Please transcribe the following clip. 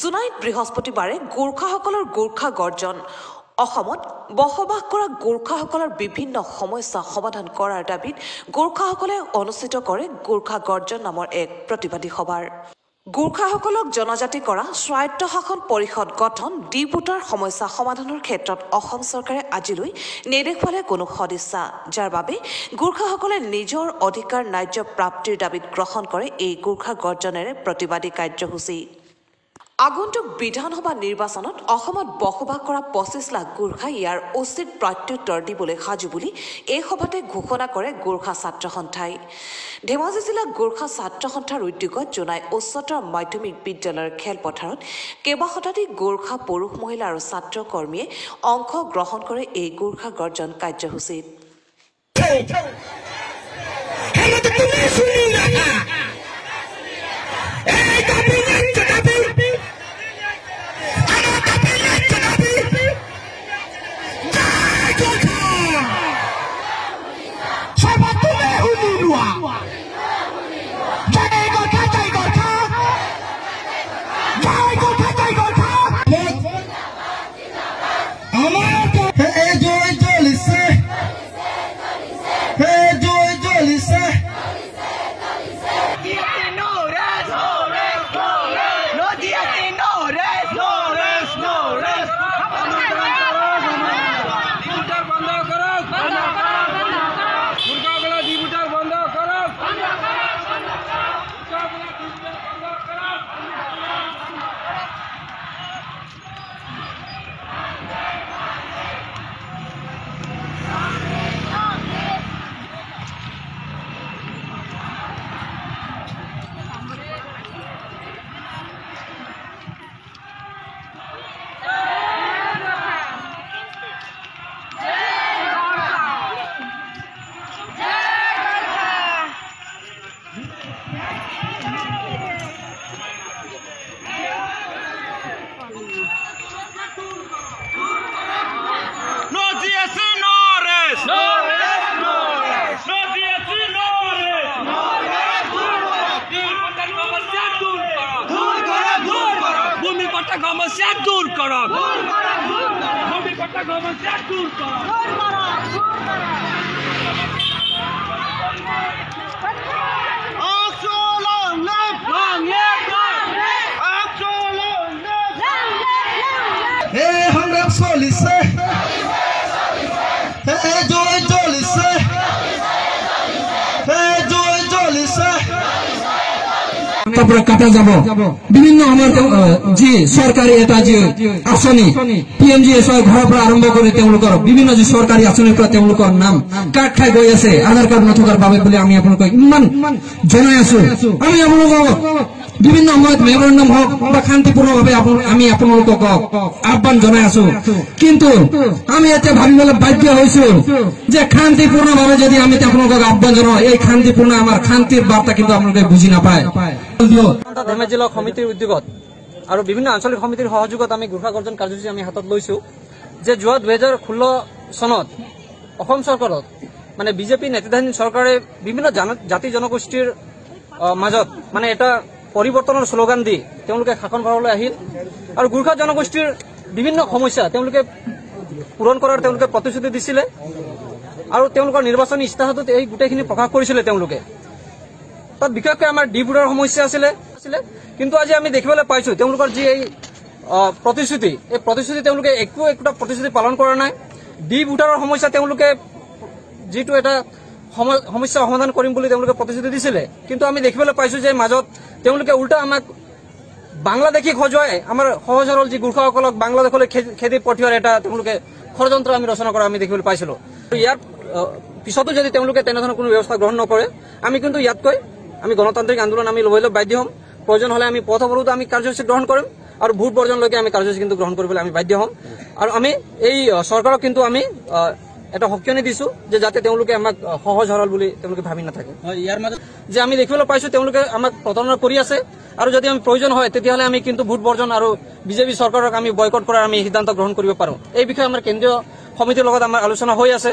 জুনাইত বৃহস্পতিবাৰে গোৰ্খাসকলৰ গোৰ্খা গৰ্জন অসমত বসবাস কৰা গোৰ্খাসকলৰ বিভিন্ন সমস্যা সমাধান কৰাৰ দাবীত গোৰ্খাসকলে অনুষ্ঠিত কৰে গোৰ্খা গৰ্জন নামৰ এক প্ৰতিবাদী সভাৰ গোৰ্খাসকলক জনজাতি কৰা স্বায়ত্তশাসন পৰিষদ গঠন ডিপুটাৰ সমস্যা সমাধানৰ ক্ষেত্ৰত অসম চৰকাৰে আজিলৈ নেদেখুৱালে কোনো সদিচ্ছা যাৰ বাবে গোৰ্খাসকলে নিজৰ অধিকাৰ ন্যায্য প্ৰাপ্তিৰ দাবীত গ্ৰহণ কৰে এই গোৰ্খা গৰ্জনেৰে প্ৰতিবাদী কাৰ্যসূচী আগন্তুক বিধানসভা নিৰ্বাচনত অসমত বসবাস কৰা 25 লাখ গোৰ্খা ইয়াৰ উচিত প্ৰত্যুত্তৰ দিবলৈ সাজু বুলি এই সভাতে ঘোষণা কৰে গোৰ্খা ছাত্ৰ সন্থাই ধেমাজি জিলা গোৰ্খা ছাত্ৰ সন্থাৰ উদ্যোগত জনাই উচ্চতৰ মাধ্যমিক বিদ্যালয়ৰ খেলপথাৰত কেইবা শতাধিক গোৰ্খা পুৰুষ মহিলা আৰু ছাত্ৰ কৰ্মীয়ে অংশগ্ৰহণ কৰে এই গোৰ্খা গৰ্জন কাৰ্যসূচীত সমস্যা দূৰ কৰক সমস্যা দূৰ কাটা যাব বিভিন্ন আমাৰ যে সৰকাৰি এটা যে আঁচনি পিএমজিএসৱাই ঘৰৰ পৰা আৰম্ভ কৰি তেওঁলোকৰ বিভিন্ন যে সৰকাৰি আঁচনিৰ পৰা তেওঁলোকৰ নাম কাট খাই গৈ আছে আধাৰ কাৰ্ড নথকাৰ বাবে বুলি আমি আপোনালোকক ইমান জনাই আছো আমি আপোনালোকক বিভিন্ন সময়ত মেমৰেণ্ডাম হওক বা শান্তিপূৰ্ণভাৱে আমি আপোনালোকক আহ্বান জনাই আছো কিন্তু আমি এতিয়া ভাবিবলৈ বাধ্য হৈছো যে শান্তিপূৰ্ণভাৱে যদি আমি আপোনালোকক আহ্বান জনাও এই শান্তিপূৰ্ণ আমাৰ শান্তিৰ বাৰ্তা কিন্তু আপোনালোকে বুজি নাপায় ধেমাজি জিলা সমিতিৰ উদ্যোগত আৰু বিভিন্ন আঞ্চলিক সমিতিৰ সহযোগত আমি গোৰ্খা গৰ্জন কাৰ্যসূচী আমি হাতত লৈছো যে যোৱা 2016 চনত অসম চৰকাৰত মানে বিজেপি নেতৃত্বাধীন চৰকাৰে বিভিন্ন জাতি জনগোষ্ঠীৰ মাজত মানে এটা পৰিৱৰ্তনৰ স্লোগান দি তেওঁলোকে শাসনভাৰলৈ আহিল আৰু গোৰ্খা জনগোষ্ঠীৰ বিভিন্ন সমস্যা তেওঁলোকে পূৰণ কৰাৰ তেওঁলোকে প্ৰতিশ্ৰুতি দিছিলে আৰু তেওঁলোকৰ নিৰ্বাচনী ইস্তাহাৰত এই গোটেইখিনি প্ৰকাশ কৰিছিলে তেওঁলোকে তাত বিশেষকৈ আমাৰ ডিপুটাৰ সমস্যা আছিলে কিন্তু আজি আমি দেখিবলৈ পাইছো তেওঁলোকৰ যি এই প্ৰতিশ্ৰুতি এই প্ৰতিশ্ৰুতি তেওঁলোকে একোটা প্ৰতিশ্ৰুতি পালন কৰা নাই ডিপুটাৰৰ সমস্যা তেওঁলোকে যিটো এটা সমস্যা সমাধান কৰিম বুলি তেওঁলোকে প্ৰতিশ্ৰুতি দিছিলে কিন্তু আমি দেখিবলৈ পাইছো যে মাজত তেওঁলোকে উল্টা আমাক বাংলাদেশী খজুৱাই আমাৰ সহজ সৰল যি গোৰ্খাসকলক বাংলাদেশলৈ খেদি পঠিওৱাৰ এটা তেওঁলোকে ষড়যন্ত্ৰ আমি ৰচনা কৰা আমি দেখিবলৈ পাইছিলো ইয়াৰ পিছতো যদি তেওঁলোকে তেনেধৰণৰ কোনো ব্যৱস্থা গ্ৰহণ নকৰে আমি কিন্তু ইয়াতকৈ আমি গণতান্ত্ৰিক আন্দোলন আমি ল'বলৈ বাধ্য হ'ম প্ৰয়োজন হ'লে আমি পথ অৱৰোধ আমি কাৰ্যসূচী গ্ৰহণ কৰিম আৰু ভোট বৰ্জনলৈকে আমি কাৰ্যসূচী কিন্তু গ্ৰহণ কৰিবলৈ আমি বাধ্য হ'ম আৰু আমি এই চৰকাৰক কিন্তু আমি এটা সকিয়নি দিছো যে যাতে তেওঁলোকে আমাক সহজ সৰল বুলি তেওঁলোকে ভাবি নাথাকে ইয়াৰ মাজত যে আমি দেখিবলৈ পাইছো তেওঁলোকে আমাক প্ৰতাৰণা কৰি আছে আৰু যদি আমি প্ৰয়োজন হয় তেতিয়াহ'লে আমি কিন্তু ভোট বৰ্জন আৰু বিজেপি চৰকাৰক আমি বয়কট কৰাৰ আমি সিদ্ধান্ত গ্ৰহণ কৰিব পাৰো এই বিষয়ে আমাৰ কেন্দ্ৰীয় সমিতিৰ লগত আমাৰ আলোচনা হৈ আছে।